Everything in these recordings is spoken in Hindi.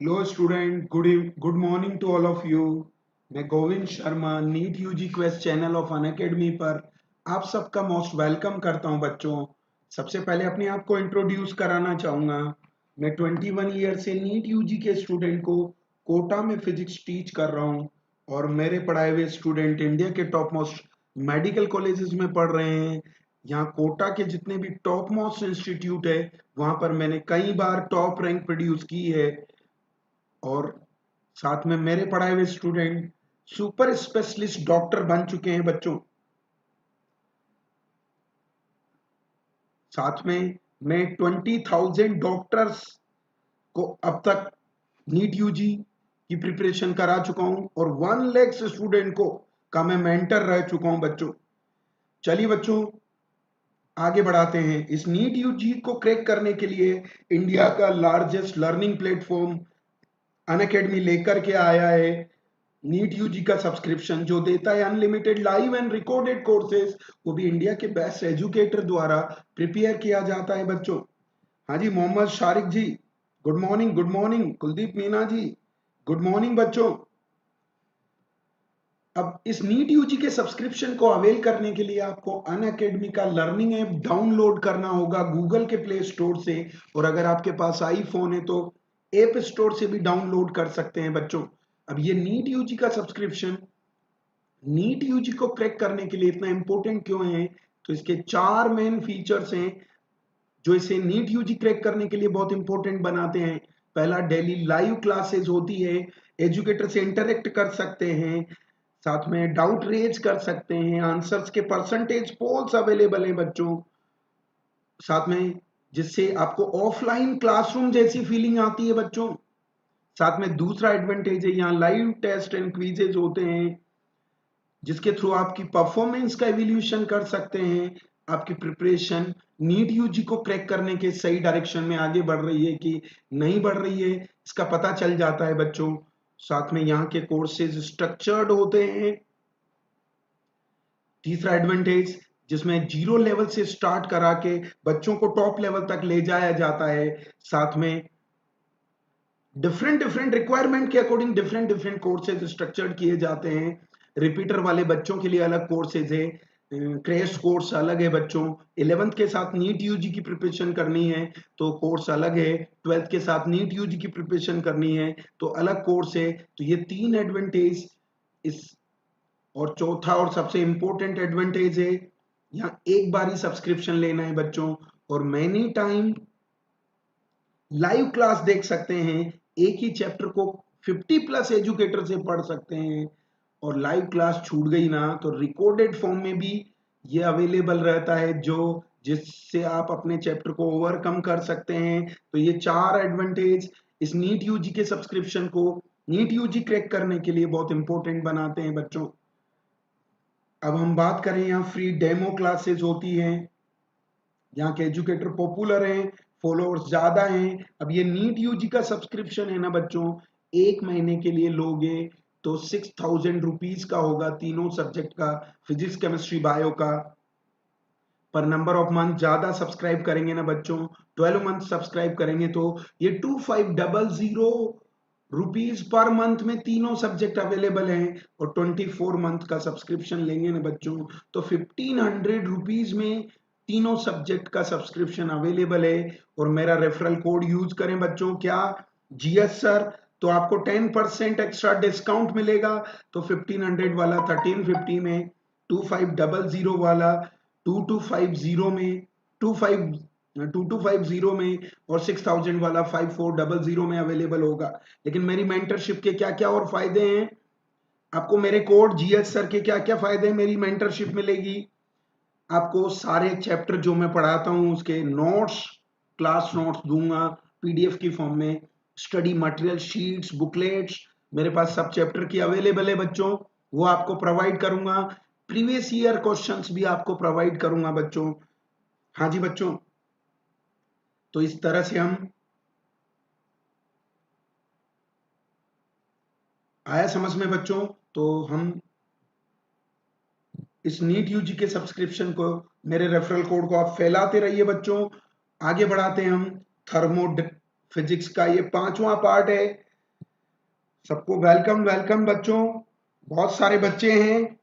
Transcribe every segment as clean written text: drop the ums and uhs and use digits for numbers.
Hello student, good morning to all of you. मैं Govind Sharma NEET UG quest channel of Unacademy पर आप सबका मोस्ट वेलकम करता हूं बच्चों। सबसे पहले अपने आप को इंट्रोड्यूस कराना चाहूंगा। मैं 21 ईयर से नीट यूजी के स्टूडेंट को कोटा में फिजिक्स टीच कर रहा हूं और मेरे पढ़ाए हुए स्टूडेंट इंडिया के टॉप मोस्ट मेडिकल कॉलेजेस में पढ़ रहे हैं। यहाँ कोटा के जितने भी टॉप मोस्ट इंस्टीट्यूट है वहां पर मैंने कई बार टॉप रैंक प्रोड्यूस की है और साथ में मेरे पढ़ाए हुए स्टूडेंट सुपर स्पेशलिस्ट डॉक्टर बन चुके हैं बच्चों। साथ में मैं 20,000 डॉक्टर्स को अब तक नीट यूजी की प्रिपरेशन करा चुका हूं और 1 लाख स्टूडेंट को का मैं मेंटर रह चुका हूं बच्चों। चलिए बच्चों, आगे बढ़ाते हैं। इस नीट यूजी को क्रैक करने के लिए इंडिया का लार्जेस्ट लर्निंग प्लेटफॉर्म अनअकैडमी लेकर के आया है नीट यूजी का सब्सक्रिप्शन, जो देता है unlimited live and recorded courses, वो भी इंडिया के बेस्ट एजुकेटर द्वारा प्रिपेयर किया जाता है बच्चों। हाँ जी, Mohammad Shariq ji, good morning. Good morning Kuldeep Meena ji, good morning बच्चों। अब इस नीट यूजी के सब्सक्रिप्शन को अवेल करने के लिए आपको अनअकैडमी का लर्निंग ऐप डाउनलोड करना होगा गूगल के प्ले स्टोर से, और अगर आपके पास आईफोन है तो ऐप स्टोर से भी डाउनलोड कर सकते हैं बच्चों। अब ये नीट यूजी का सब्सक्रिप्शन नीट यूजी को क्रैक करने के लिए इतना इंपॉर्टेंट क्यों है, तो इसके 4 मेन फीचर्स हैं जो इसे नीट यूजी क्रैक करने के लिए बहुत इंपॉर्टेंट बनाते हैं। पहला, डेली लाइव क्लासेस होती है, एजुकेटर से इंटरेक्ट कर सकते हैं, साथ में डाउट रेज कर सकते हैं, आंसर्स के परसेंटेज पोल्स अवेलेबल है बच्चों, साथ में जिससे आपको ऑफलाइन क्लासरूम जैसी फीलिंग आती है बच्चों। साथ में दूसरा एडवांटेज है, यहाँ लाइव टेस्ट एंड क्विजेज होते हैं जिसके थ्रू आपकी परफॉर्मेंस का एवल्यूशन कर सकते हैं। आपकी प्रिपरेशन नीट यूजी को क्रैक करने के सही डायरेक्शन में आगे बढ़ रही है कि नहीं बढ़ रही है, इसका पता चल जाता है बच्चों। साथ में यहाँ के कोर्सेज स्ट्रक्चर्ड होते हैं। तीसरा एडवांटेज, जिसमें जीरो लेवल से स्टार्ट करा के बच्चों को टॉप लेवल तक ले जाया जाता है। साथ में डिफरेंट डिफरेंट रिक्वायरमेंट के according different different courses structured किए जाते हैं। रिपीटर वाले बच्चों के लिए अलग कोर्सेज है, क्रैश कोर्स अलग है बच्चों। 11th के साथ नीट यूजी की प्रिपरेशन करनी है तो कोर्स अलग है, 12th के साथ नीट यूजी की प्रिपरेशन करनी है तो अलग कोर्स है। तो ये तीन एडवांटेज इस, और चौथा और सबसे इंपॉर्टेंट एडवांटेज है, यहाँ एक बार ही सब्सक्रिप्शन लेना है बच्चों और मैनी टाइम लाइव क्लास देख सकते हैं। एक ही चैप्टर को 50 प्लस एजुकेटर से पढ़ सकते हैं, और लाइव क्लास छूट गई ना तो रिकॉर्डेड फॉर्म में भी ये अवेलेबल रहता है, जो जिससे आप अपने चैप्टर को ओवरकम कर सकते हैं। तो ये चार एडवांटेज इस नीट यूजी के सब्सक्रिप्शन को नीट यूजी क्रैक करने के लिए बहुत इंपॉर्टेंट बनाते हैं बच्चों। अब हम बात करें, यहाँ फ्री डेमो क्लासेस होती हैं, यहाँ के एजुकेटर पॉपुलर हैं, फॉलोअर्स ज्यादा हैं। अब ये नीट यूजी का सब्सक्रिप्शन है ना बच्चों, एक महीने के लिए लोगे तो 6,000 रुपीज का होगा, तीनों सब्जेक्ट का, फिजिक्स केमिस्ट्री बायो का। पर नंबर ऑफ मंथ ज्यादा सब्सक्राइब करेंगे ना बच्चों, 12 मंथ सब्सक्राइब करेंगे तो ये 2,500 रुपीज पर मंथ में तीनों सब्जेक्ट अवेलेबल हैं। और 24 मंथ का सब्सक्रिप्शन लेंगे ना बच्चों तो 1,500 रुपीज में तीनों सब्जेक्ट का सब्सक्रिप्शन अवेलेबल है। और मेरा रेफरल कोड यूज करें बच्चों, क्या, जीएस सर, तो आपको 10% एक्स्ट्रा डिस्काउंट मिलेगा। तो 1,500 वाला 1350 में, 2,500 वाला 2,250 में, 2250 में, और 6,000 वाला 5,400 में अवेलेबल होगा। लेकिन मेरी मेंटरशिप के क्या क्या और फायदे हैं, आपको मेरे कोड जीएस सर के क्या क्या फायदे हैं, मेरी मेंटरशिप मिलेगी आपको। सारे चैप्टर जो मैं पढ़ाता हूं उसके नोट्स, क्लास नोट्स दूंगा पीडीएफ की फॉर्म में, स्टडी मटेरियल शीट्स, बुकलेट्स, मेरे पास सब चैप्टर की अवेलेबल है बच्चों, वो आपको प्रोवाइड करूंगा। प्रीवियस ईयर क्वेश्चंस भी आपको प्रोवाइड करूंगा बच्चों। हाँ जी बच्चों, तो इस तरह से हम, आया समझ में बच्चों, तो हम इस नीट यूजी के सब्सक्रिप्शन को, मेरे रेफरल कोड को आप फैलाते रहिए बच्चों। आगे बढ़ाते हैं हम, थर्मो फिजिक्स का ये 5वां पार्ट है। सबको वेलकम वेलकम बच्चों, बहुत सारे बच्चे हैं।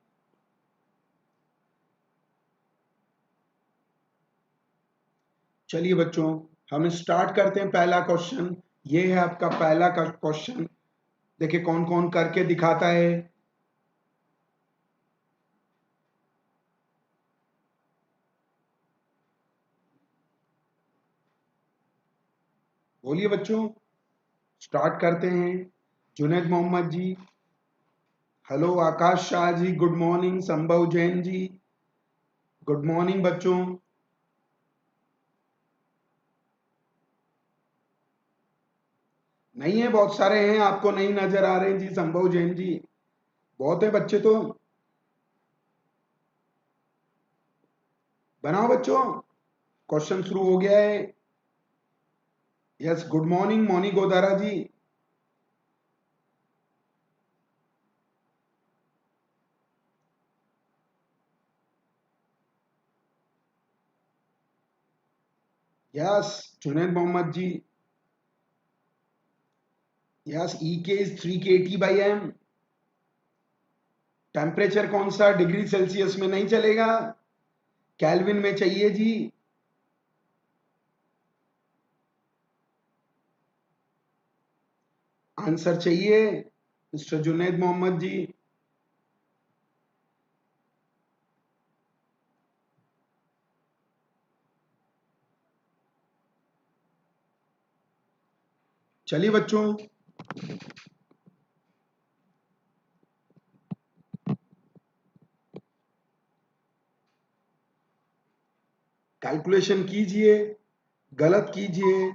चलिए बच्चों, हम स्टार्ट करते हैं। पहला क्वेश्चन ये है, आपका पहला का क्वेश्चन। देखिए कौन कौन करके दिखाता है। बोलिए बच्चों, स्टार्ट करते हैं। जुनैद मोहम्मद जी, हेलो। आकाश शाह जी, गुड मॉर्निंग। संभव जैन जी, गुड मॉर्निंग बच्चों। नहीं है, बहुत सारे हैं, आपको नहीं नजर आ रहे हैं जी। संभव जैन जी, बहुत है बच्चे तो। बनाओ बच्चों, क्वेश्चन शुरू हो गया है। Yes, good morning Moni Godara ji. Yes, Junaid Mohammad ji. Yes, E K is 3 kT/m। Temperature कौन सा, डिग्री सेल्सियस में नहीं चलेगा, केल्विन में चाहिए जी। आंसर चाहिए मिस्टर जुनैद मोहम्मद जी। चलिए बच्चों, कैलकुलेशन कीजिए, गलत कीजिए।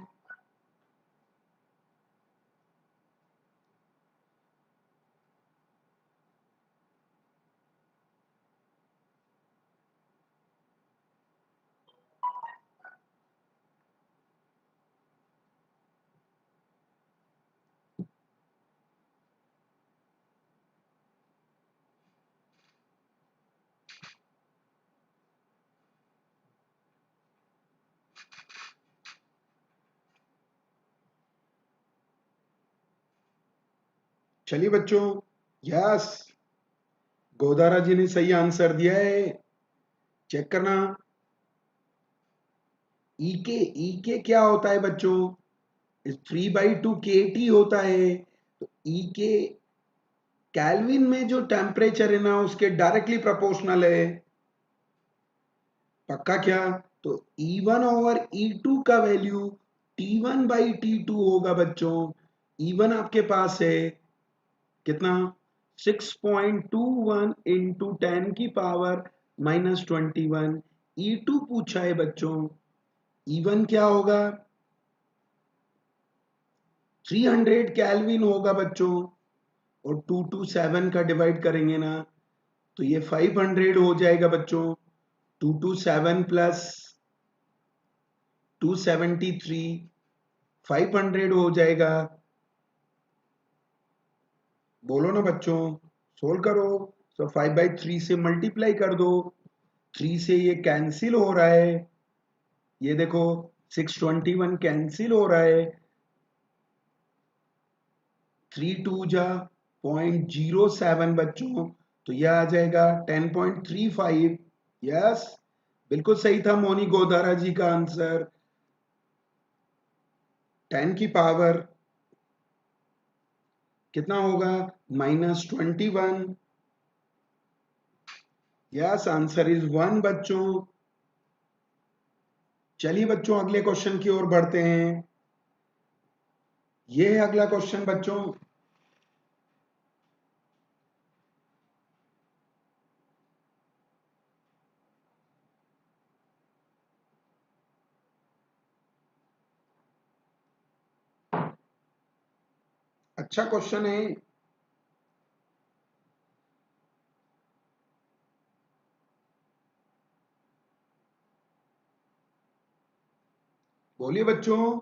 चलिए बच्चों, यस, गोदारा जी ने सही आंसर दिया है। चेक करना। ई के क्या होता है बच्चों, 3/2 kT होता है। तो ई के कैल्विन में जो टेम्परेचर है ना, उसके डायरेक्टली प्रोपोर्शनल है। पक्का क्या? तो E1/E2 का वैल्यू T1/T2 होगा बच्चों। E1 आपके पास है कितना, 6.21 इंटू 10⁻⁻21। E2 पूछा है बच्चों। E1 क्या होगा, 300 कैल्विन होगा बच्चों। और 2 का डिवाइड करेंगे ना, तो ये 500 हो जाएगा बच्चों। 2 प्लस 273, 500 हो जाएगा। बोलो ना बच्चों, सोल्व करो। तो 5/3 से मल्टीप्लाई कर दो। 3 से ये कैंसिल हो रहा है, ये देखो 621 कैंसिल हो रहा है। 3 2 जा 0.07 बच्चों, तो यह आ जाएगा 10.35। यस, बिल्कुल सही था मोनी गोदारा जी का आंसर। 10 की पावर कितना होगा, -21। यस, आंसर इज 1 बच्चों। चलिए बच्चों, अगले क्वेश्चन की ओर बढ़ते हैं। ये है अगला क्वेश्चन बच्चों। अच्छा क्वेश्चन है। बोलिए बच्चों।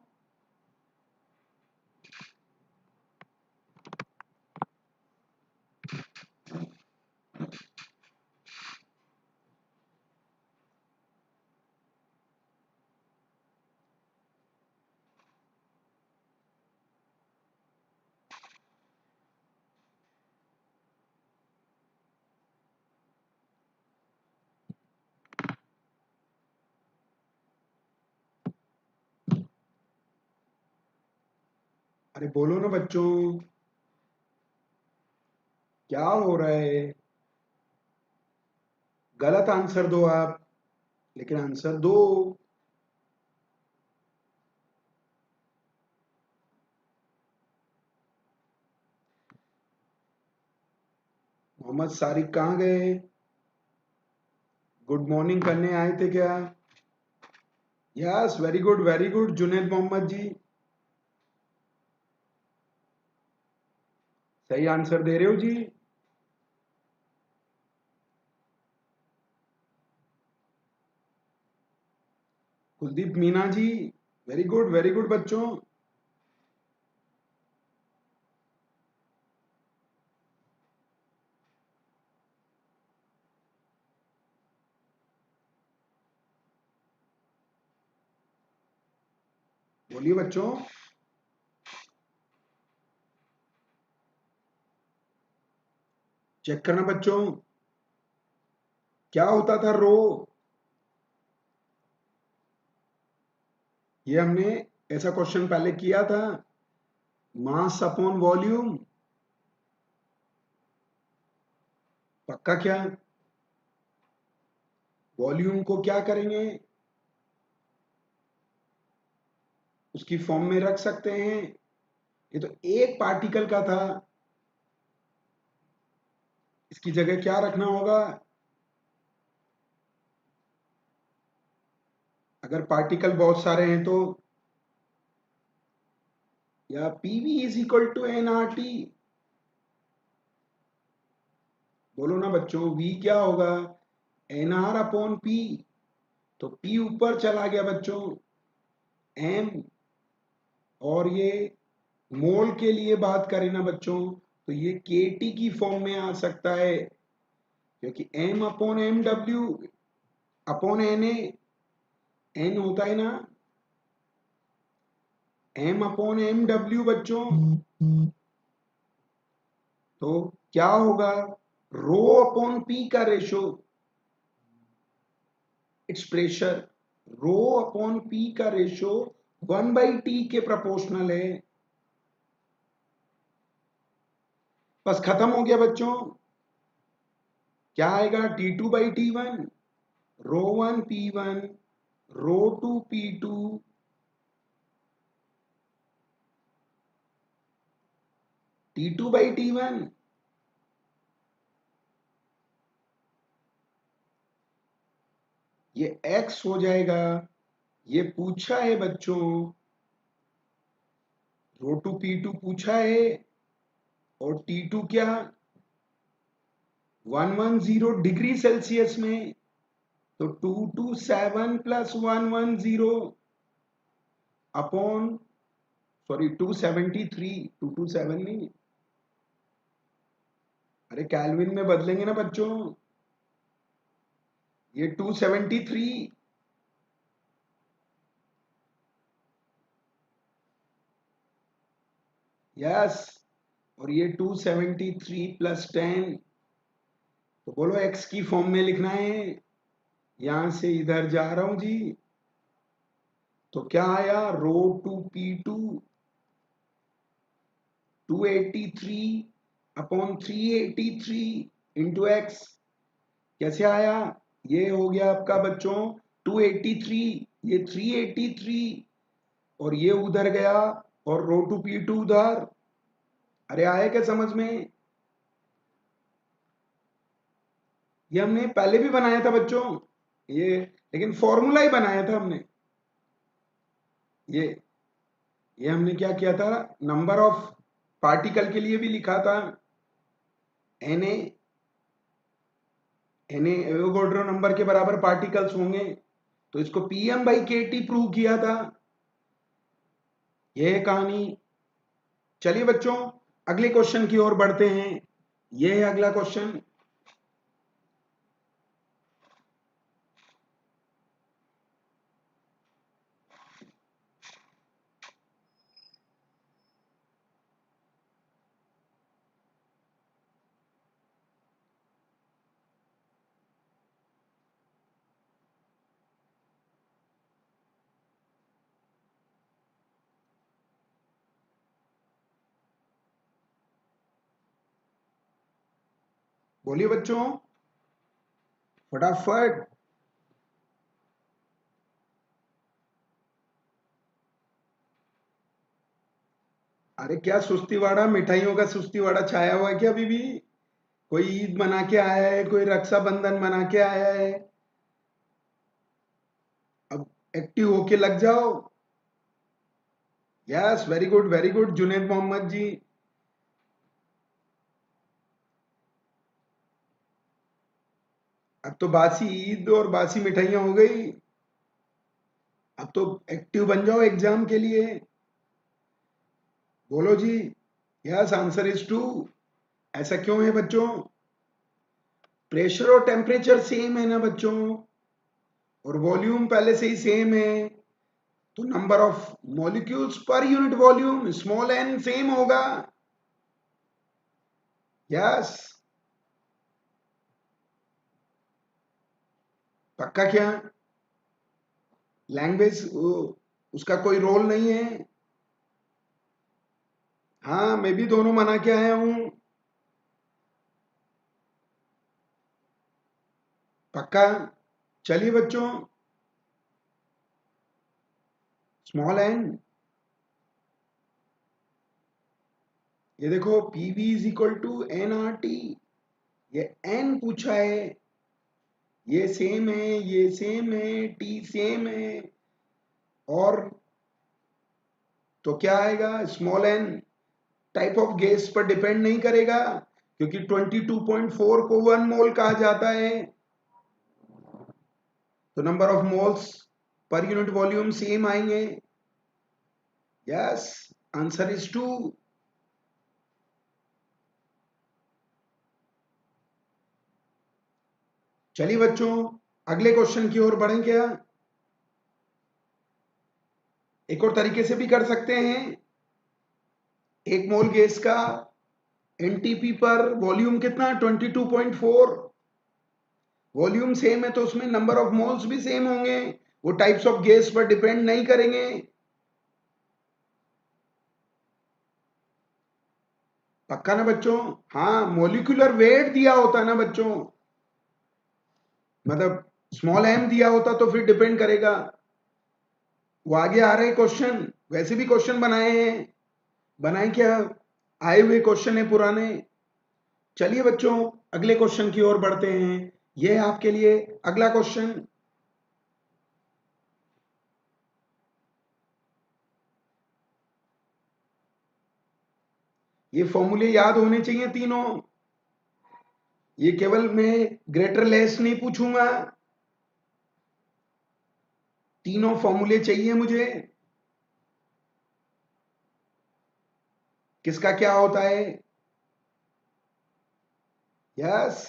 अरे बोलो ना बच्चों, क्या हो रहा है? गलत आंसर दो आप, लेकिन आंसर दो। मोहम्मद सारिक कहाँ गए? गुड मॉर्निंग करने आए थे क्या? Yes, very good Juned Mohammad ji, सही आंसर दे रहे हो जी। कुलदीप मीना जी, वेरी गुड बच्चों। बोलिए बच्चों। चेक करना बच्चों, क्या होता था रो? ये हमने ऐसा क्वेश्चन पहले किया था, मास अपॉन वॉल्यूम। पक्का क्या? वॉल्यूम को क्या करेंगे, उसकी फॉर्म में रख सकते हैं। ये तो एक पार्टिकल का था, इसकी जगह क्या रखना होगा? अगर पार्टिकल बहुत सारे हैं तो, या PV is equal to N R T. बोलो ना बच्चों, वी क्या होगा? N R upon P. तो पी ऊपर चला गया बच्चों, एम। और ये मोल के लिए बात करें ना बच्चों, तो ये के टी की फॉर्म में आ सकता है, क्योंकि M upon M W upon N A, N होता है ना एम अपॉन एम डब्ल्यू बच्चों। तो क्या होगा? रो अपॉन पी का ratio, it's pressure. Rho upon P का रेशो 1/T के प्रोपोर्शनल है। बस खत्म हो गया बच्चों। क्या आएगा? T2/T1, रो 1 P1, रो 2 P2, T2/T1। ये x हो जाएगा। ये पूछा है बच्चों, रो 2 P2 पूछा है, और T2 क्या? 110 डिग्री सेल्सियस में। तो 227 प्लस 110 अपॉन, सॉरी 273, 227 नहीं, अरे कैलविन में बदलेंगे ना बच्चों। ये 273, यस। और ये 273 प्लस 10, तो बोलो x की फॉर्म में लिखना है। यहां से इधर जा रहा हूं जी। तो क्या आया? रो 2 P2 283 अपॉन 383 इंटू एक्स। कैसे आया? ये हो गया आपका बच्चों 283, ये 383, और ये उधर गया, और रो 2 P2 उधर। अरे आया क्या समझ में? ये हमने पहले भी बनाया था बच्चों, ये लेकिन फॉर्मूला ही बनाया था हमने। ये ये हमने क्या किया था, नंबर ऑफ पार्टिकल के लिए भी लिखा था, एन एवोगाड्रो नंबर के बराबर पार्टिकल्स होंगे, तो इसको PM/KT प्रूव किया था। यह है कहानी। चलिए बच्चों, अगले क्वेश्चन की ओर बढ़ते हैं। यह है अगला क्वेश्चन। बोलिए बच्चों फटाफट। अरे क्या सुस्तीवाड़ा, मिठाइयों का सुस्तीवाड़ा छाया हुआ है क्या अभी भी? कोई ईद मना के आया है, कोई रक्षाबंधन मना के आया है। अब एक्टिव होके लग जाओ। Yes, very good Juned Mohammad ji. अब तो बासी ईद और बासी मिठाइयां हो गई। अब तो एक्टिव बन जाओ एग्जाम के लिए। बोलो जी। Yes, answer is two. ऐसा क्यों है बच्चों? प्रेशर और टेम्परेचर सेम है ना बच्चों, और वॉल्यूम पहले से ही सेम है, तो नंबर ऑफ मॉलिक्यूल्स पर unit volume small N same होगा। यस। पक्का क्या? लैंग्वेज उसका कोई रोल नहीं है। हाँ, मैं भी दोनों मना के आया हूं। पक्का। चलिए बच्चों, स्मॉल एन, ये देखो PV is equal to N R T. ये एन पूछा है, ये सेम है, ये सेम है, टी सेम है, और तो क्या आएगा? Small N type of gas पर डिपेंड नहीं करेगा, क्योंकि 22.4 को 1 मोल कहा जाता है, तो नंबर ऑफ मोल्स पर यूनिट वॉल्यूम सेम आएंगे। Yes, answer is two. चलिए बच्चों, अगले क्वेश्चन की ओर बढ़ें क्या? एक और तरीके से भी कर सकते हैं। 1 मोल गैस का एनटीपी पर वॉल्यूम कितना? 22.4। वॉल्यूम सेम है तो उसमें नंबर ऑफ मोल्स भी सेम होंगे, वो टाइप्स ऑफ गैस पर डिपेंड नहीं करेंगे। पक्का ना बच्चों? हाँ, मोलिकुलर वेट दिया होता ना बच्चों, मतलब स्मॉल एम दिया होता तो फिर डिपेंड करेगा। वो आगे आ रहे क्वेश्चन, वैसे भी क्वेश्चन बनाए हैं। बनाए क्या? आए हुए क्वेश्चन है पुराने। चलिए बच्चों, अगले क्वेश्चन की ओर बढ़ते हैं। यह है आपके लिए अगला क्वेश्चन। ये फॉर्मूले याद होने चाहिए तीनों। ये केवल मैं ग्रेटर लेस नहीं पूछूंगा, तीनों फॉर्मूले चाहिए मुझे। किसका क्या होता है? Yes,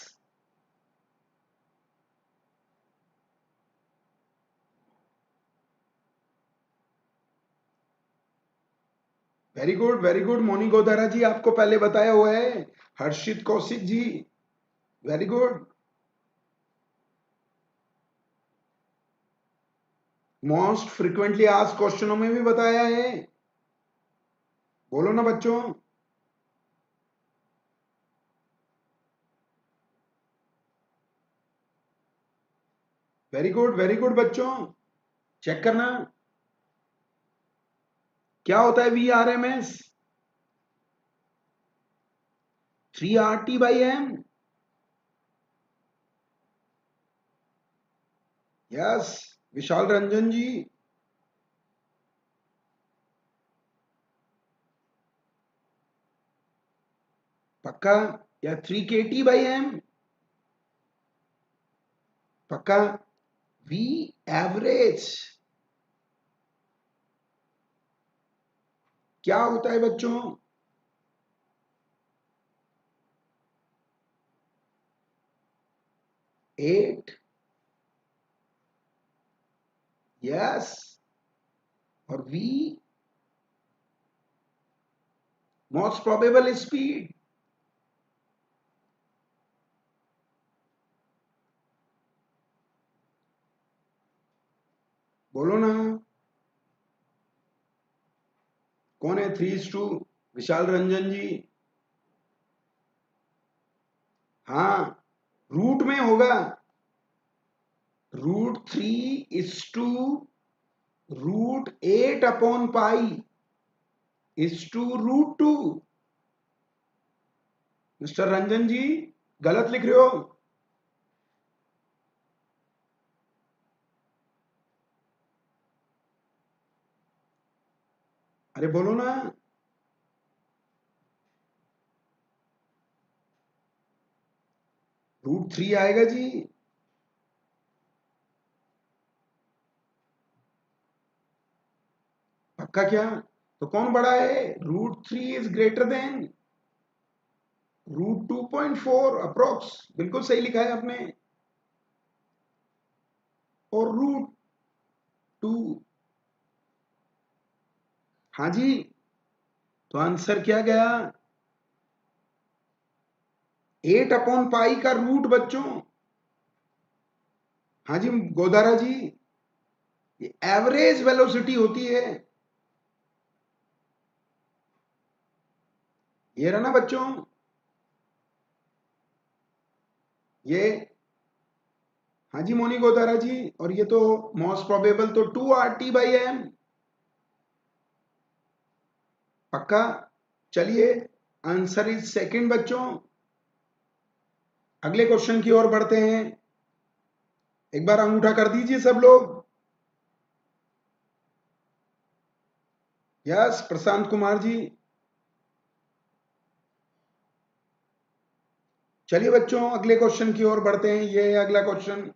very good Moni Godara ji, आपको पहले बताया हुआ है। Harshit Kaushik ji, very good. Most frequently asked क्वेश्चनों में भी बताया है। बोलो ना बच्चों। वेरी गुड बच्चों। चेक करना क्या होता है V R M S. 3 RT/M। Yes, Vishal Ranjan ji. पक्का? या 3 KT/M? पक्का? वी एवरेज क्या होता है बच्चों? 8। यस, और वी मोस्ट प्रोबेबल स्पीड। बोलो ना, कौन है 3:2? विशाल रंजन जी। हाँ, रूट में होगा, √3 इज टू √8/पाई is to √2। Mister Ranjan ji गलत लिख रहे हो। अरे बोलो ना। √3 आएगा जी। पक्का क्या? तो कौन बड़ा है? √3 इज ग्रेटर देन √2.4 अप्रोक्स। बिल्कुल सही लिखा है आपने। और √2। हाँ जी, तो आंसर क्या गया? 8/पाई का रूट बच्चों। हाँ जी गोदारा जी, ये एवरेज वेलोसिटी होती है। ये रहा ना बच्चों, ये। हाँ जी मोनी गोदारा जी, और ये तो मोस्ट प्रोबेबल तो 2RT/m। पक्का? चलिए, आंसर इज सेकंड बच्चों। अगले क्वेश्चन की ओर बढ़ते हैं। एक बार अंगूठा कर दीजिए सब लोग। यस प्रशांत कुमार जी। चलिए बच्चों, अगले क्वेश्चन की ओर बढ़ते हैं। ये है अगला क्वेश्चन।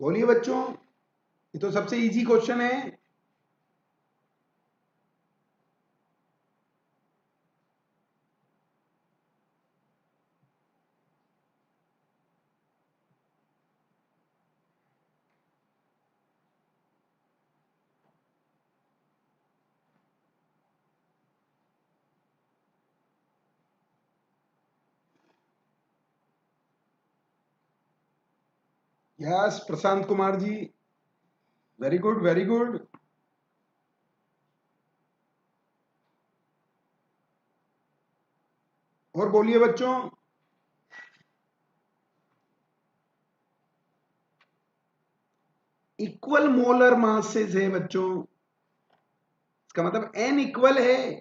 बोलिए बच्चों, ये तो सबसे इजी क्वेश्चन है। यस प्रशांत कुमार जी, वेरी गुड वेरी गुड। और बोलिए बच्चों। इक्वल मोलर मासेस है बच्चों, इसका मतलब n इक्वल है।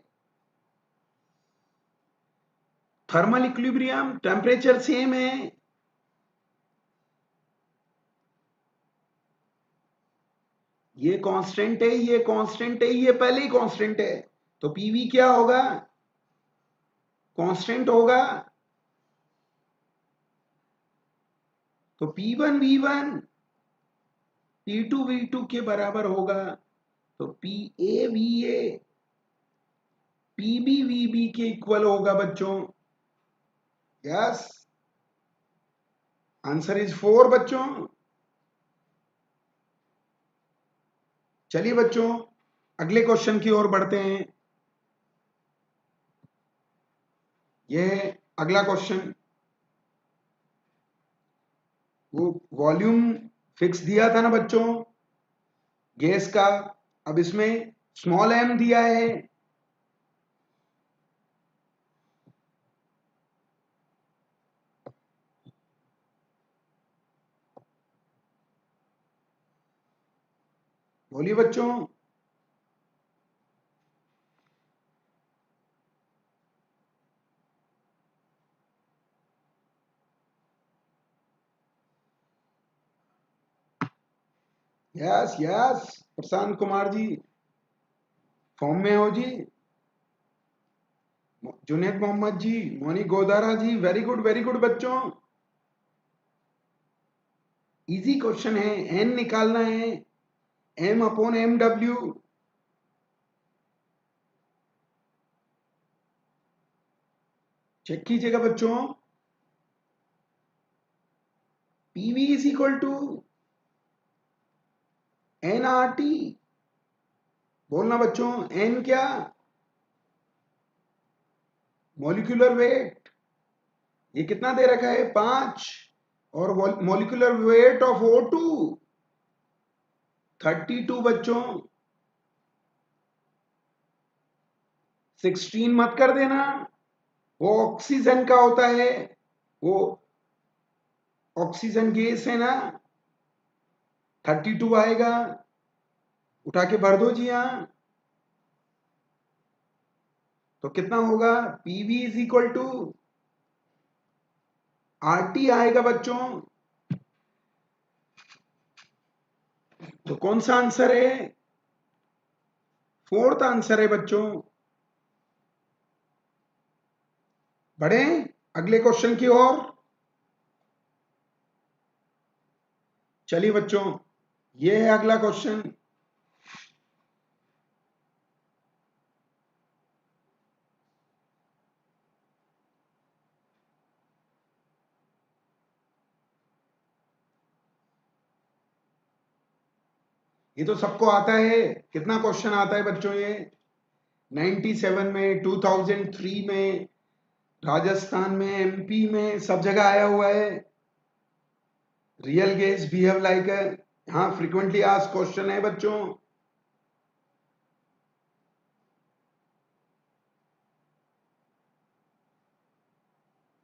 थर्मल इक्विलिब्रियम, टेम्परेचर सेम है। ये कांस्टेंट है, ये कांस्टेंट है, ये पहले ही कांस्टेंट है। तो पीवी क्या होगा? कांस्टेंट होगा। तो P1 V1 P2 V2 के बराबर होगा। तो PA VA PB VB के इक्वल होगा बच्चों। यस, आंसर इज 4 बच्चों। चलिए बच्चों, अगले क्वेश्चन की ओर बढ़ते हैं। ये अगला क्वेश्चन, वो वॉल्यूम फिक्स दिया था ना बच्चों गैस का, अब इसमें स्मॉल m दिया है। बोलिए बच्चों। Yes yes Prashant Kumar ji, form में हो जी। जुनेद मोहम्मद जी, मोनी गोदारा जी, वेरी गुड बच्चों। इजी क्वेश्चन है, एन निकालना है, M/MW। चेक कीजिएगा बच्चों। PV is equal to NRT। बोलना बच्चों, N क्या? Molecular weight. ये कितना दे रखा है? 5। और मॉलिक्यूलर वेट ऑफ O2 32 बच्चों, 16 मत कर देना, वो ऑक्सीजन का होता है, वो ऑक्सीजन गैस है ना, 32 आएगा, उठा के भर दो जी यहां। तो कितना होगा, PV is equal to RT आएगा बच्चों। तो कौन सा आंसर है, फोर्थ आंसर है बच्चों। बढ़े अगले क्वेश्चन की ओर। चलिए बच्चों, ये है अगला क्वेश्चन। ये तो सबको आता है, कितना क्वेश्चन आता है बच्चों ये, 97 में, 2003 में, राजस्थान में, एमपी में, सब जगह आया हुआ है। रियल गैस बिहेव लाइक हाँ फ्रीक्वेंटली आस्क्ड क्वेश्चन है बच्चों।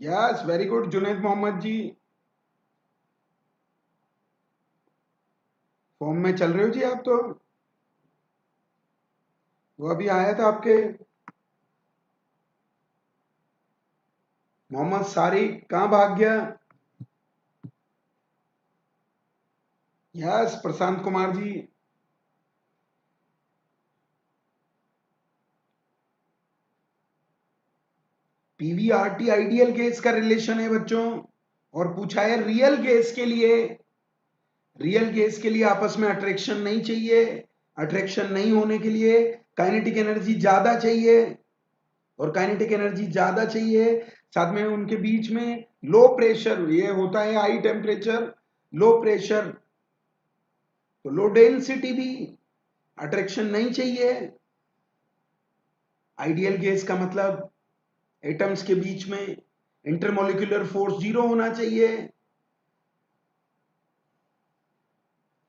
Yes very good Junaid Mohammad ji, form में चल रहे हो जी आप तो। वो अभी आया था आपके मोहम्मद सारिक, कहां भाग गया। यस प्रशांत कुमार जी। पीवीआरटी आइडियल गैस का रिलेशन है बच्चों, और पूछा है रियल गैस के लिए, रियल गैस के लिए आपस में अट्रैक्शन नहीं चाहिए, अट्रैक्शन नहीं होने के लिए काइनेटिक एनर्जी ज्यादा चाहिए, और काइनेटिक एनर्जी ज्यादा चाहिए, साथ में उनके बीच में लो प्रेशर, ये होता है हाई टेम्परेचर लो प्रेशर, तो लो डेंसिटी भी, अट्रैक्शन नहीं चाहिए। आइडियल गैस का मतलब एटम्स के बीच में इंटरमोलिकुलर फोर्स जीरो होना चाहिए,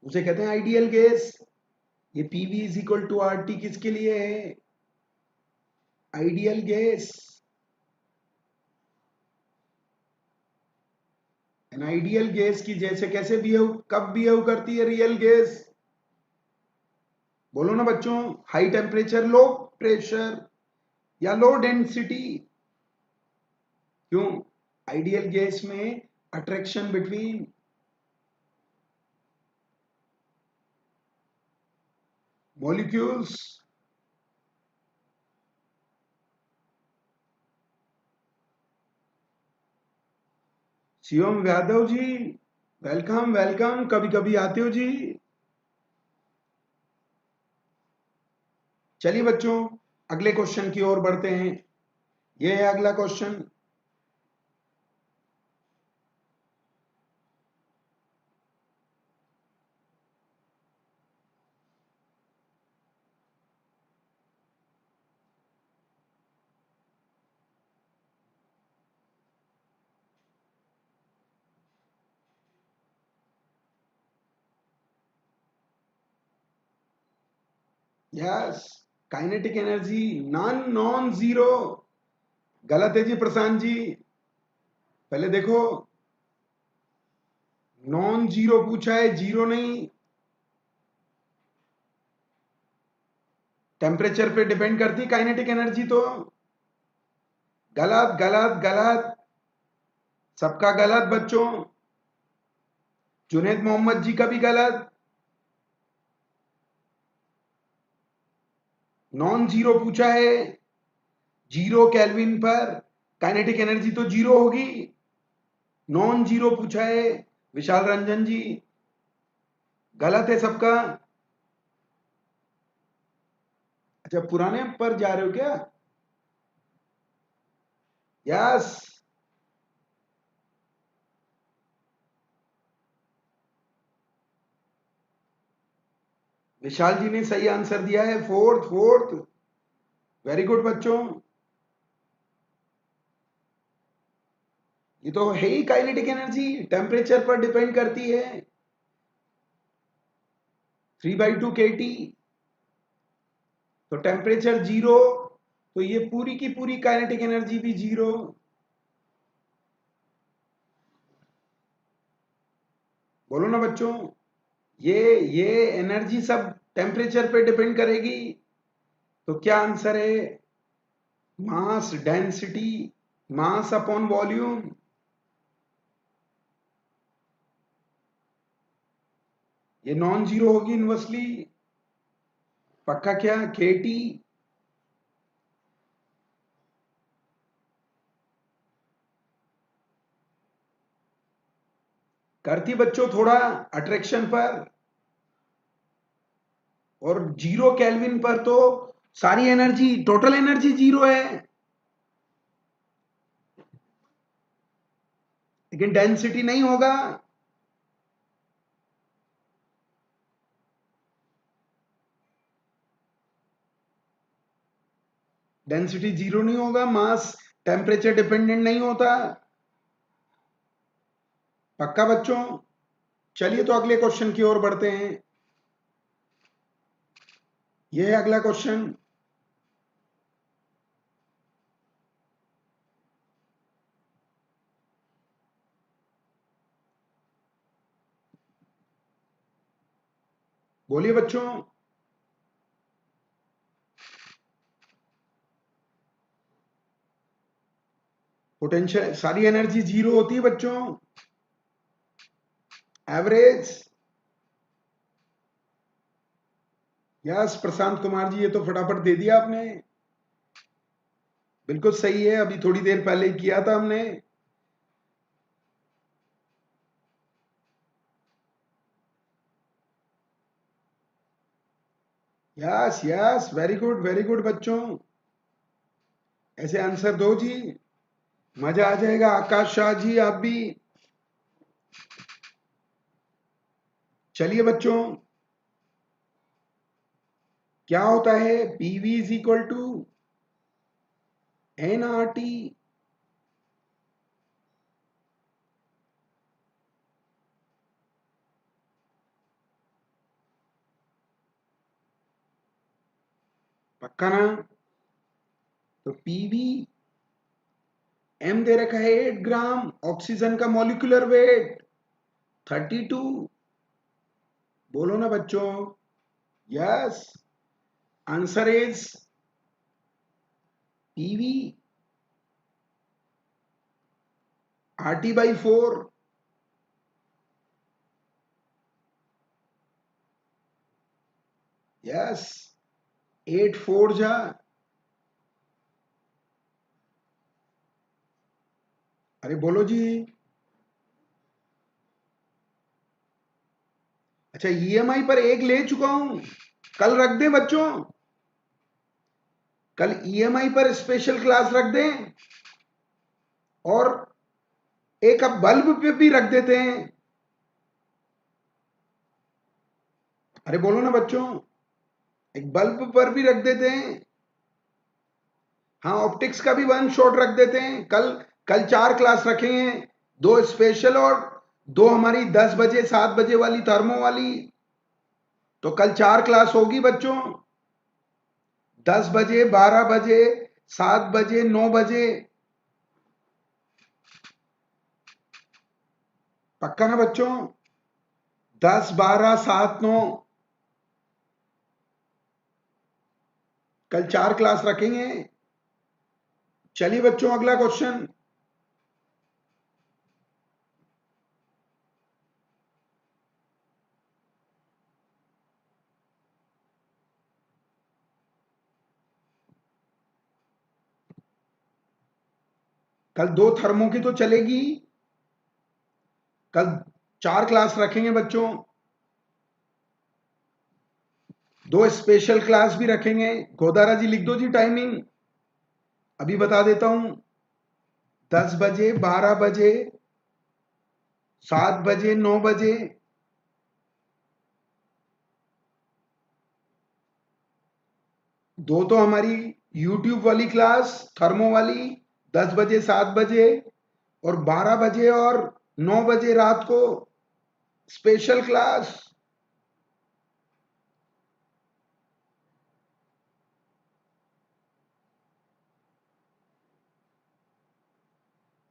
उसे कहते हैं आइडियल गैस। ये PV is equal to R T किसके लिए है, ideal gas. An ideal gas की जैसे कैसे बिहेव, कब बिहेव करती है रियल गैस, बोलो ना बच्चों, हाई टेम्परेचर लो प्रेशर या लो डेंसिटी। क्यों, आइडियल गैस में attraction between molecules. Shivam Yadav ji, welcome welcome, कभी कभी आते हो जी। चलिए बच्चों, अगले क्वेश्चन की ओर बढ़ते हैं। ये है अगला question. Yes, kinetic energy non non zero, गलत है जी प्रशांत जी। पहले देखो, नॉन जीरो पूछा है, जीरो नहीं, टेम्परेचर पे डिपेंड करती काइनेटिक एनर्जी तो। गलत गलत गलत, सबका गलत बच्चों, जुनैद मोहम्मद जी का भी गलत। नॉन जीरो पूछा है, जीरो केल्विन पर काइनेटिक एनर्जी तो जीरो होगी, नॉन जीरो पूछा है विशाल रंजन जी, गलत है सबका। अच्छा पुराने पर जा रहे हो क्या, यस। विशाल जी ने सही आंसर दिया है, फोर्थ फोर्थ, वेरी गुड बच्चों। ये तो है ही काइनेटिक एनर्जी, टेम्परेचर पर डिपेंड करती है। 3/2 kT, तो टेम्परेचर जीरो, तो ये पूरी की पूरी काइनेटिक एनर्जी भी जीरो। बोलो ना बच्चों, ये एनर्जी सब टेम्परेचर पे डिपेंड करेगी। तो क्या आंसर है? Mass density, mass upon volume. ये नॉन जीरो होगी इनवर्सली। पक्का क्या? केटी। करती बच्चों थोड़ा अट्रैक्शन पर, और जीरो केल्विन पर तो सारी एनर्जी, टोटल एनर्जी जीरो है, लेकिन डेंसिटी नहीं होगा। डेंसिटी जीरो नहीं होगा, मास टेम्परेचर डिपेंडेंट नहीं होता। पक्का बच्चों? चलिए तो अगले क्वेश्चन की ओर बढ़ते हैं। यह है अगला क्वेश्चन। बोलिए बच्चों। पोटेंशियल, सारी एनर्जी जीरो होती है बच्चों, एवरेज। यस प्रशांत कुमार जी, ये तो फटाफट दे दिया आपने। बिल्कुल सही है, अभी थोड़ी देर पहले ही किया था हमने। यस यस, वेरी गुड बच्चों, ऐसे आंसर दो जी, मजा आ जाएगा। आकाश शाह जी आप भी। चलिए बच्चों, क्या होता है PV is equal to N R T. पक्का ना? तो पीवी, एम दे रखा है 8 ग्राम, ऑक्सीजन का मॉलिक्यूलर वेट 32। बोलो ना बच्चों। Yes, answer is PV RT/4। Yes, 8 4 जा। अरे बोलो जी। अच्छा, ईएमआई पर एक ले चुका हूं, कल रख दें बच्चों? कल ईएमआई पर स्पेशल क्लास रख दें, और एक अब बल्ब पे भी रख देते हैं। अरे बोलो ना बच्चों, एक बल्ब पर भी रख देते हैं। हाँ, ऑप्टिक्स का भी वन शॉट रख देते हैं। कल कल 4 क्लास रखेंगे, 2 स्पेशल और 2 हमारी 10 बजे 7 बजे वाली थर्मो वाली। तो कल 4 क्लास होगी बच्चों, 10 बजे, 12 बजे, 7 बजे, 9 बजे। पक्का ना बच्चों? 10 12 7 9, कल 4 क्लास रखेंगे। चलिए बच्चों, अगला क्वेश्चन। कल 2 थर्मो की तो चलेगी, कल 4 क्लास रखेंगे बच्चों, 2 स्पेशल क्लास भी रखेंगे। गोदारा जी लिख दो जी टाइमिंग, अभी बता देता हूं। 10 बजे, 12 बजे, 7 बजे, 9 बजे। दो तो हमारी यूट्यूब वाली क्लास थर्मो वाली, 10 बजे 7 बजे, और 12 बजे और 9 बजे रात को special class.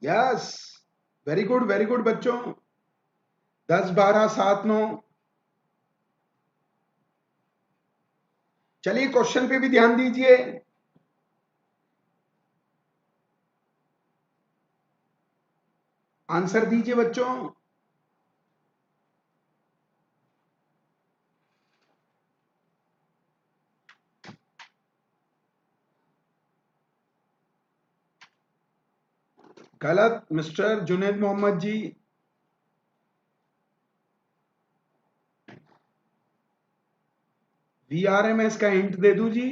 Yes, very good बच्चों। 10, 12, 7, 9। चलिए क्वेश्चन पे भी ध्यान दीजिए। आंसर दीजिए बच्चों। गलत मिस्टर जुनेद मोहम्मद जी। VRMS का हिंट दे दूं जी?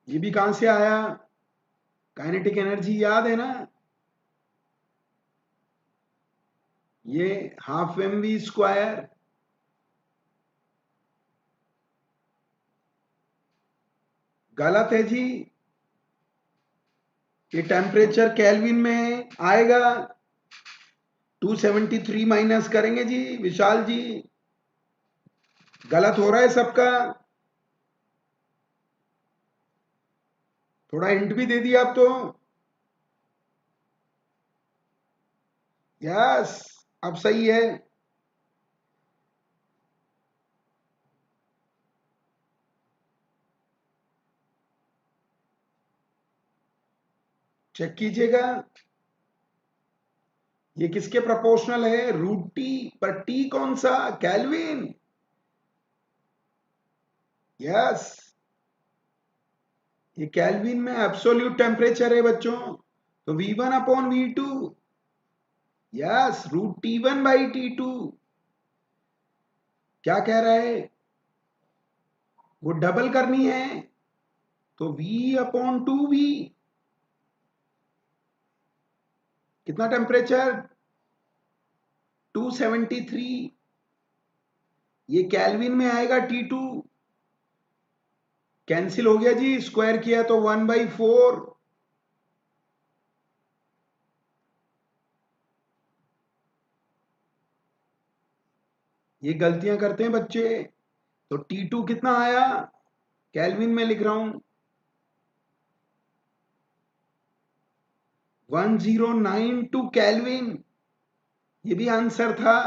ये भी कहां से आया? काइनेटिक एनर्जी याद है ना? ये हाफ mv स्क्वायर। गलत है जी। ये टेम्परेचर केल्विन में आएगा। 273 माइनस करेंगे जी विशाल जी। गलत हो रहा है सबका। थोड़ा हिंट भी दे दिया आप तो। यस, अब सही है। चेक कीजिएगा। ये किसके प्रोपोर्शनल है? Root T. पर टी कौन सा? केल्विन। यस, ये केल्विन में एब्सोल्यूट टेम्परेचर है बच्चों। तो V1 upon V2। Yes, root T1 by T2। क्या कह रहा है? वो डबल करनी है तो V अपॉन 2V। कितना टेम्परेचर? 273। ये केल्विन में आएगा T2। कैंसिल हो गया जी, स्क्वायर किया तो 1/4। ये गलतियां करते हैं बच्चे। तो T2 कितना आया? केल्विन में लिख रहा हूं, 1092 केल्विन। ये भी आंसर था।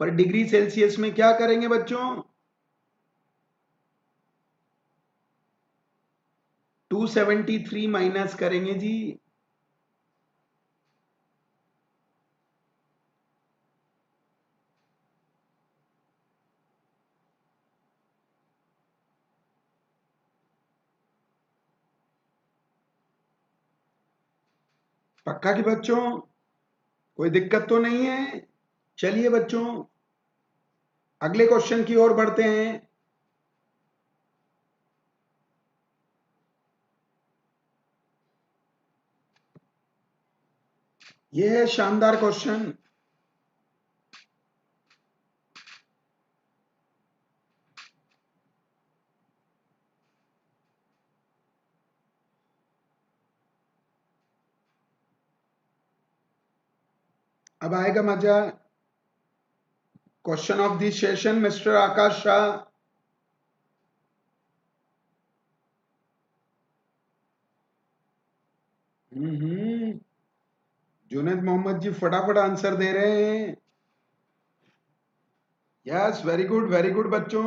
पर डिग्री सेल्सियस में क्या करेंगे बच्चों? 273 माइनस करेंगे जी। पक्का कि बच्चों? कोई दिक्कत तो नहीं है? चलिए बच्चों, अगले क्वेश्चन की ओर बढ़ते हैं। यह है शानदार क्वेश्चन। अब आएगा मजा। Question of this session mister Aakash Shah. Juned Mohammad ji फटाफट आंसर दे रहे हैं। यस, वेरी गुड बच्चों।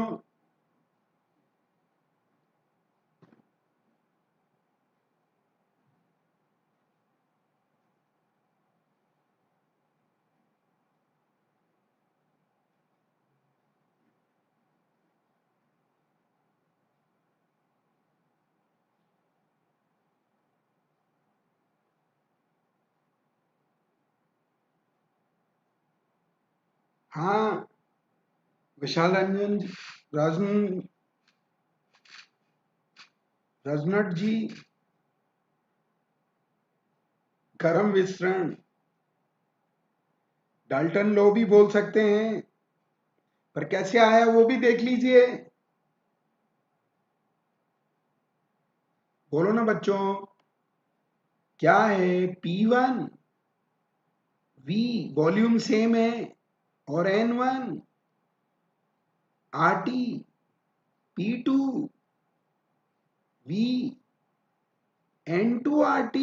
हाँ, विशाल रंजन, राजन, रजनट जी, गरम विस्तरण, डाल्टन लो भी बोल सकते हैं। पर कैसे आया वो भी देख लीजिए। बोलो ना बच्चों, क्या है P1 V, वॉल्यूम सेम है, और N1 RT P2 V N2 RT।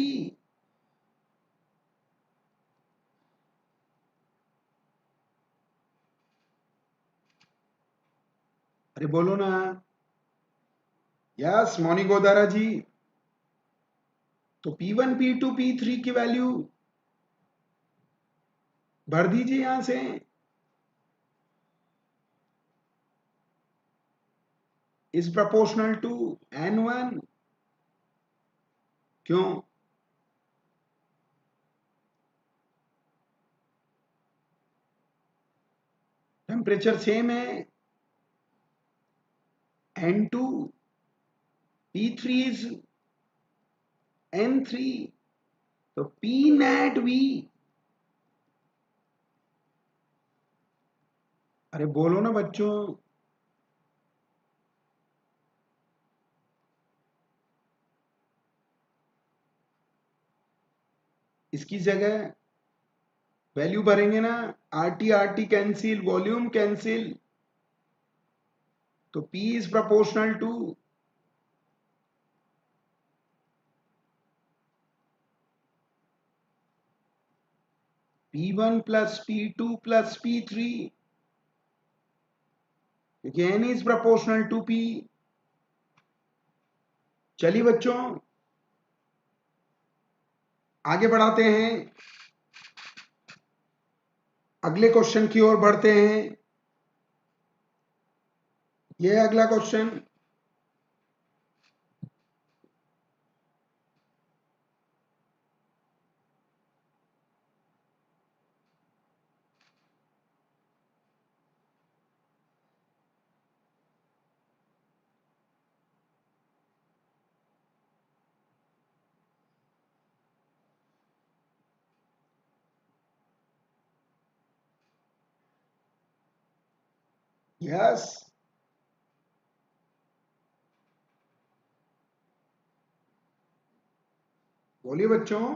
अरे बोलो ना। यस मौनी गोदारा जी। तो P1 P2 P3 की वैल्यू भर दीजिए यहां से। Is proportional to N1। क्यों? टेम्परेचर सेम है। N2 P3 is N3, तो P net V। अरे बोलो ना बच्चों। इसकी जगह वैल्यू भरेंगे ना। RT RT cancel, volume cancel, तो P is proportional to P1 plus P2 plus P3, क्योंकि N is proportional to P। चलिए बच्चों आगे बढ़ाते हैं, अगले क्वेश्चन की ओर बढ़ते हैं। यह अगला क्वेश्चन। यस बोलिए बच्चों।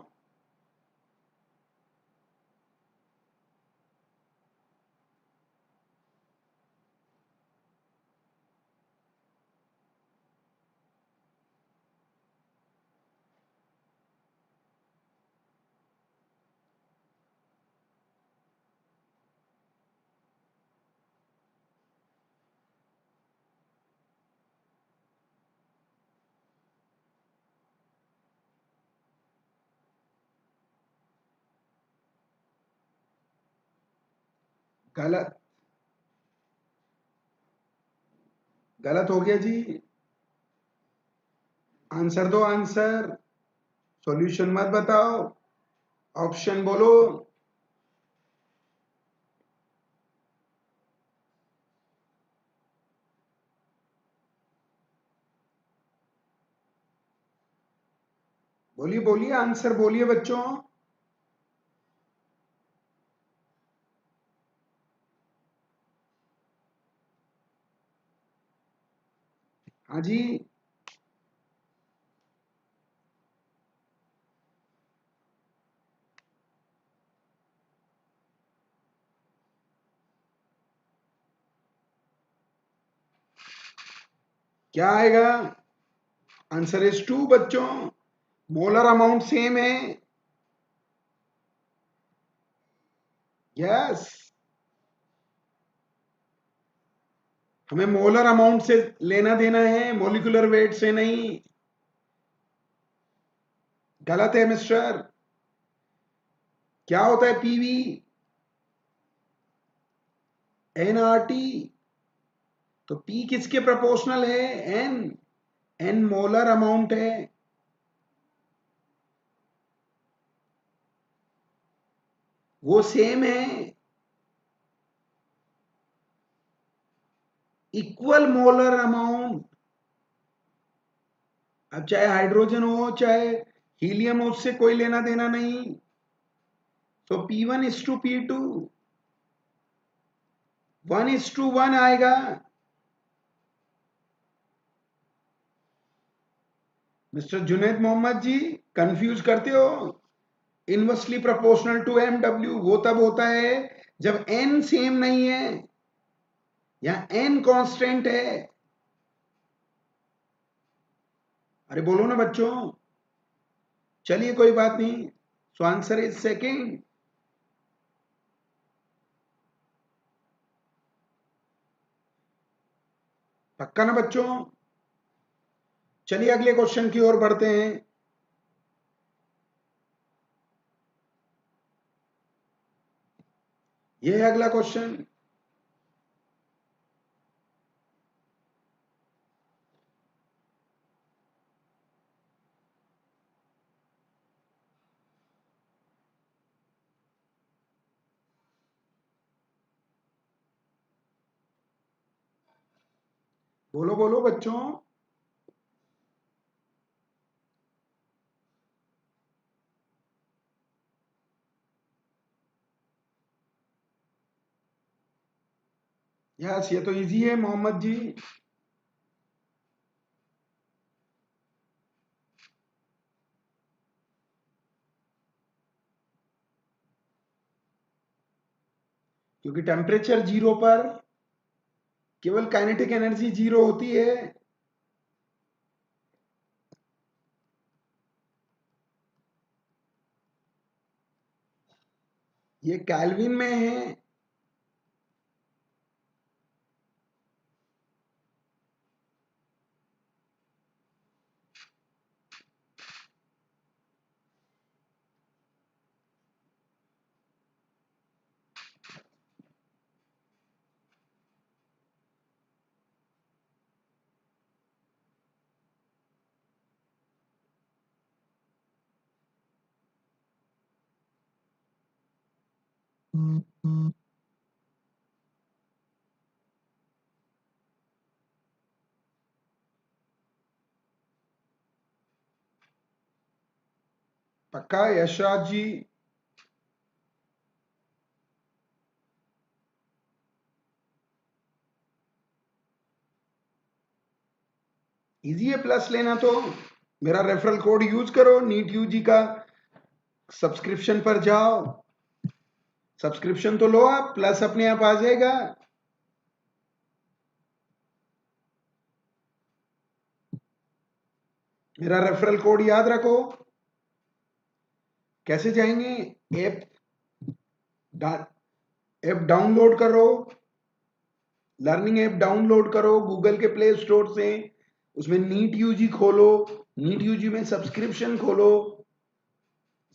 गलत, गलत हो गया जी। आंसर दो, आंसर। सॉल्यूशन मत बताओ, ऑप्शन बोलो। बोलिए बोलिए, आंसर बोलिए बच्चों। हाँ जी। क्या आएगा? आंसर इज 2 बच्चों। मोलर अमाउंट सेम है। यस, हमें मोलर अमाउंट से लेना देना है, मोलिकुलर वेट से नहीं। गलत है मिस्टर। क्या होता है पीवी? एनआरटी। तो पी किसके प्रोपोर्शनल है? एन। एन मोलर अमाउंट है। वो सेम है। Equal molar amount. अब चाहे हाइड्रोजन हो चाहे हीलियम हो, उससे कोई लेना देना नहीं। तो P1 इज टू P2 1:1 आएगा। मिस्टर जुनैद मोहम्मद जी, कंफ्यूज करते हो? Inversely proportional to M W वो तब होता है जब एन सेम नहीं है या एन कांस्टेंट है। अरे बोलो ना बच्चों। चलिए कोई बात नहीं, सो आंसर इज सेकेंड। पक्का ना बच्चों? चलिए अगले क्वेश्चन की ओर बढ़ते हैं। ये है अगला क्वेश्चन। बोलो बोलो बच्चों। यस, ये तो इजी है मोहम्मद जी। क्योंकि टेम्परेचर जीरो पर केवल काइनेटिक एनर्जी जीरो होती है। ये कैल्विन में है। पक्का यशराज जी? इजी है प्लस लेना तो। मेरा रेफरल कोड यूज करो, नीट यूजी का सब्सक्रिप्शन पर जाओ। सब्सक्रिप्शन तो लो आप, प्लस अपने आप आ जाएगा। मेरा रेफरल कोड याद रखो। कैसे जाएंगे? ऐप ऐप डाउनलोड करो। लर्निंग ऐप डाउनलोड करो गूगल के प्ले स्टोर से। उसमें नीट यूजी खोलो। नीट यूजी में सब्सक्रिप्शन खोलो।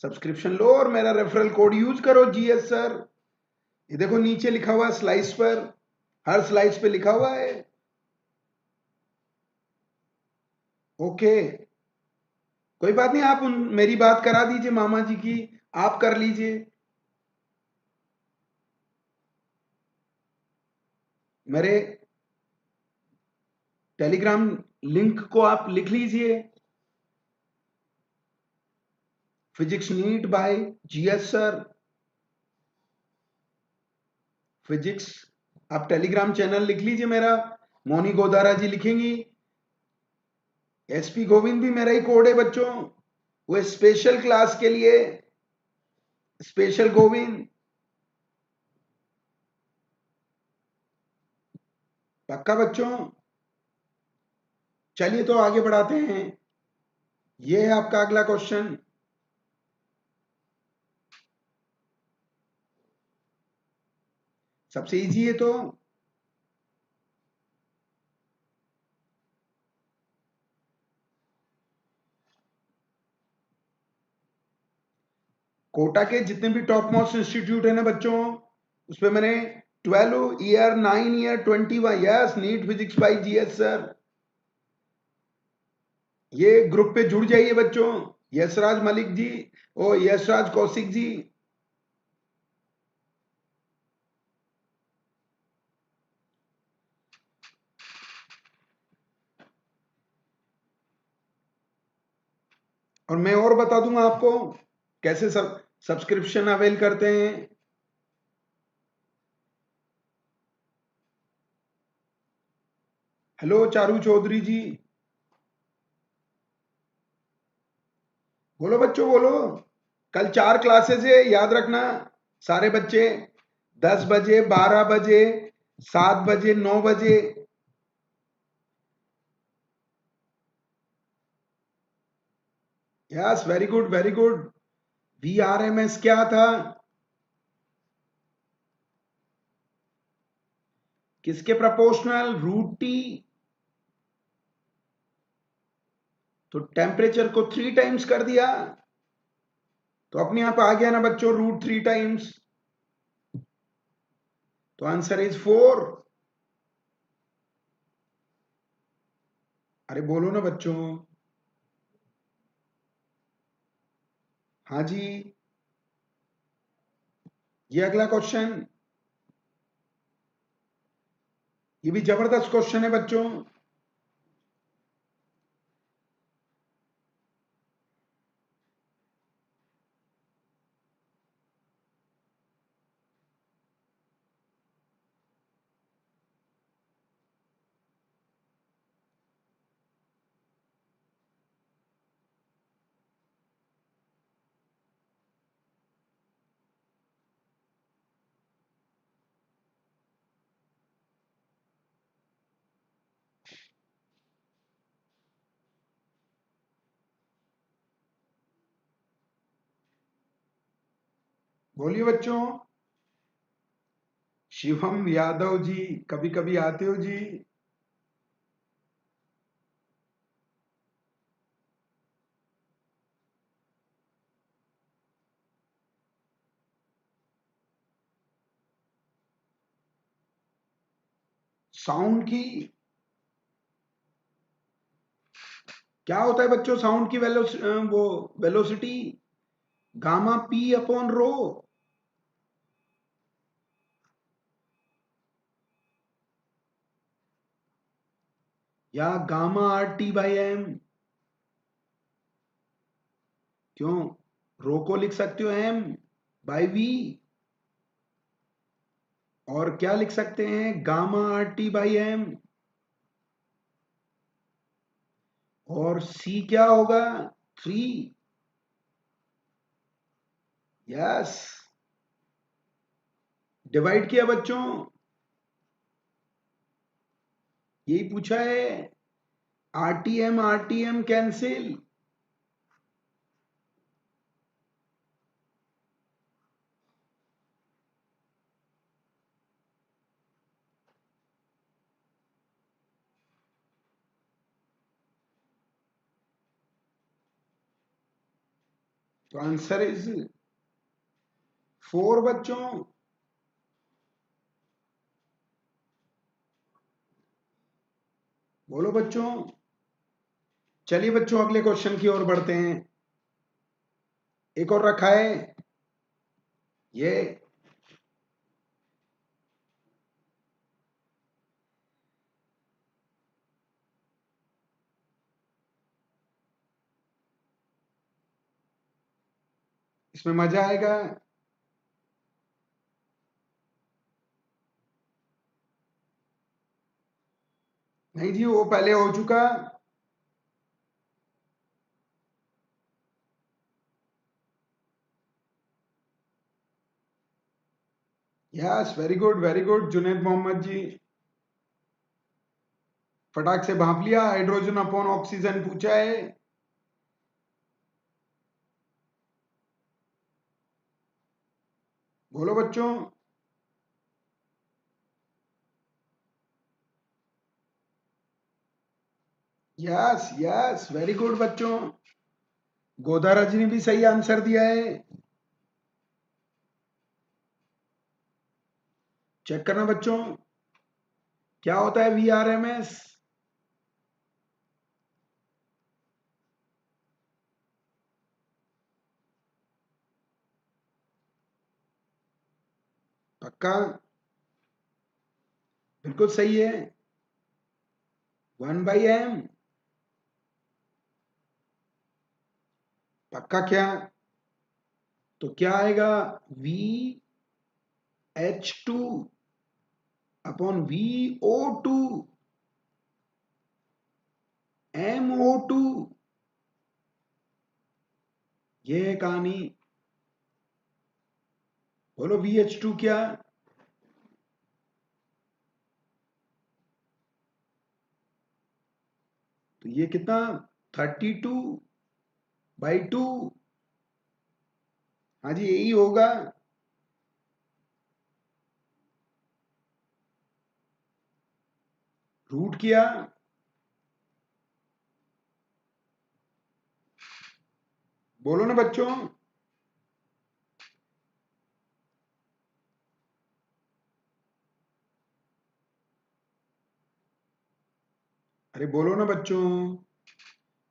सब्सक्रिप्शन लो और मेरा रेफरल कोड यूज करो, जीएस सर। ये देखो नीचे लिखा हुआ है स्लाइस पर। हर स्लाइस पे लिखा हुआ है। ओके, कोई बात नहीं, आप मेरी बात करा दीजिए मामा जी की। आप कर लीजिए। मेरे टेलीग्राम लिंक को आप लिख लीजिए। Physics NEET by GS sir. Physics, आप टेलीग्राम चैनल लिख लीजिए मेरा। मोनी गोदारा जी लिखेंगी। एसपी गोविंद भी मेरा ही कोड है बच्चों। वो स्पेशल क्लास के लिए स्पेशल गोविंद। पक्का बच्चों? चलिए तो आगे बढ़ाते हैं। ये है आपका अगला क्वेश्चन। सबसे इजी है तो। कोटा के जितने भी टॉप मोस्ट इंस्टीट्यूट है ना बच्चों, उसपे मैंने 12 year 9 year 21, yes, NEET physics by GS sir. ये ग्रुप पे जुड़ जाइए बच्चों। यशराज मलिक जी, ओ यशराज कौशिक जी। और मैं और बता दूंगा आपको कैसे सब सब्सक्रिप्शन अवेल करते हैं। हेलो चारू चौधरी जी। बोलो बच्चों बोलो। कल 4 क्लासेस है, याद रखना सारे बच्चे। 10 बजे, 12 बजे, 7 बजे, 9 बजे। Yes, very good very good. VRMS क्या था? किसके प्रोपोर्शनल? Root T. तो टेम्परेचर को 3 टाइम्स कर दिया, तो अपने आप आ गया ना बच्चों, रूट 3 टाइम्स। तो आंसर इज 4। अरे बोलो ना बच्चों। हाँ जी। ये अगला क्वेश्चन, ये भी जबरदस्त क्वेश्चन है बच्चों। बोलिए बच्चों। शिवम यादव जी, कभी कभी आते हो जी। साउंड की क्या होता है बच्चों? साउंड की वो velocity gamma P upon rho, या गामा RT/M। क्यों? रो को लिख सकते हो M/V, और क्या लिख सकते हैं? Gamma RT/M। और C क्या होगा? 3। यस, डिवाइड किया बच्चों, यही पूछा है। RTM cancel. तो आंसर इज 4 बच्चों। बोलो बच्चों। चलिए बच्चों, अगले क्वेश्चन की ओर बढ़ते हैं। एक और रखा है ये। इसमें मजा आएगा। नहीं जी, वो पहले हो चुका। Yes, very good Juned Mohammad ji. फटाक से भाप लिया। हाइड्रोजन अपॉन ऑक्सीजन पूछा है। बोलो बच्चों। यस यस, वेरी गुड बच्चों। गोदारा जी ने भी सही आंसर दिया है। चेक करना बच्चों, क्या होता है VRMS? पक्का? बिल्कुल सही है। 1/m। पक्का क्या? तो क्या आएगा? VH2 upon VO2 MO2। ये है कहानी। बोलो VH2 क्या? तो ये कितना, 32/2। हाँ जी यही होगा। रूट किया, बोलो ना बच्चों। अरे बोलो ना बच्चों।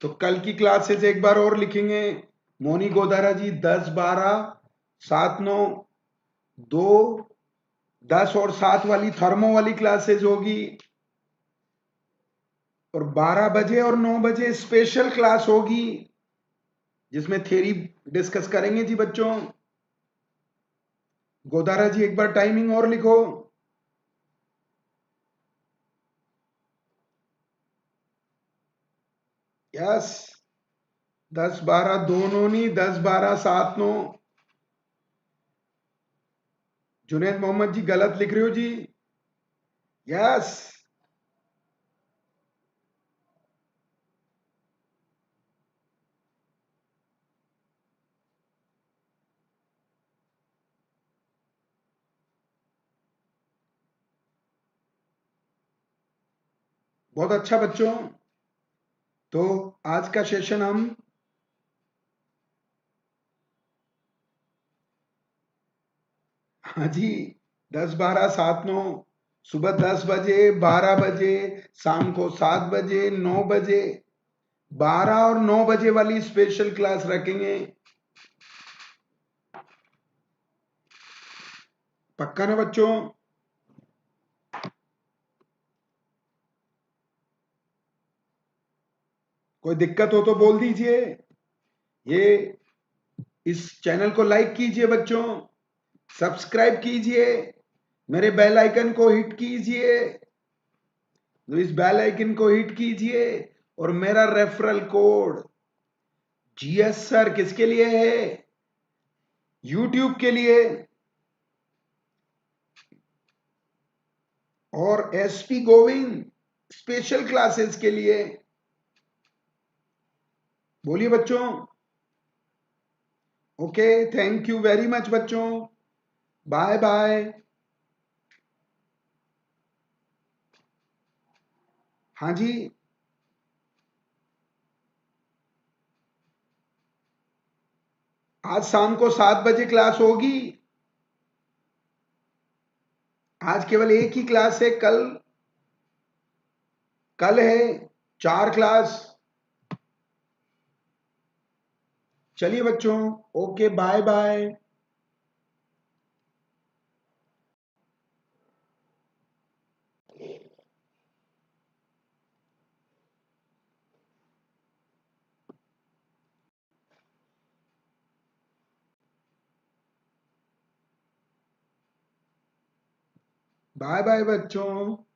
तो कल की क्लासेस एक बार और लिखेंगे। मोनी गोदारा जी 10, 12, 7, 9, 2, 10 और 7 वाली थर्मो वाली क्लासेस होगी। और 12 बजे और 9 बजे स्पेशल क्लास होगी जिसमें थ्योरी डिस्कस करेंगे जी बच्चों। गोदारा जी एक बार टाइमिंग और लिखो। यस, 10, 12, 2, 9 नहीं, 10, 12, 7, 9। जुनैद मोहम्मद जी गलत लिख रहे हो जी। यस, बहुत अच्छा बच्चों। तो आज का सेशन हम हाँ जी 10, 12, 7, 9, सुबह 10 बजे, 12 बजे, शाम को 7 बजे, 9 बजे, 12 और 9 बजे वाली स्पेशल क्लास रखेंगे। पक्का ना बच्चों? कोई दिक्कत हो तो बोल दीजिए। ये इस चैनल को लाइक कीजिए बच्चों, सब्सक्राइब कीजिए, मेरे बेल आइकन को हिट कीजिए। तो इस बेल आइकन को हिट कीजिए और मेरा रेफरल कोड GS सर किसके लिए है? YouTube के लिए। और SP गोविंद स्पेशल क्लासेस के लिए। बोलिए बच्चों। Okay, thank you very much बच्चों। Bye bye. हाँ जी, आज शाम को 7 बजे क्लास होगी। आज केवल एक ही क्लास है। कल कल है 4 क्लास। चलिए बच्चों, okay bye bye. Bye bye बच्चों।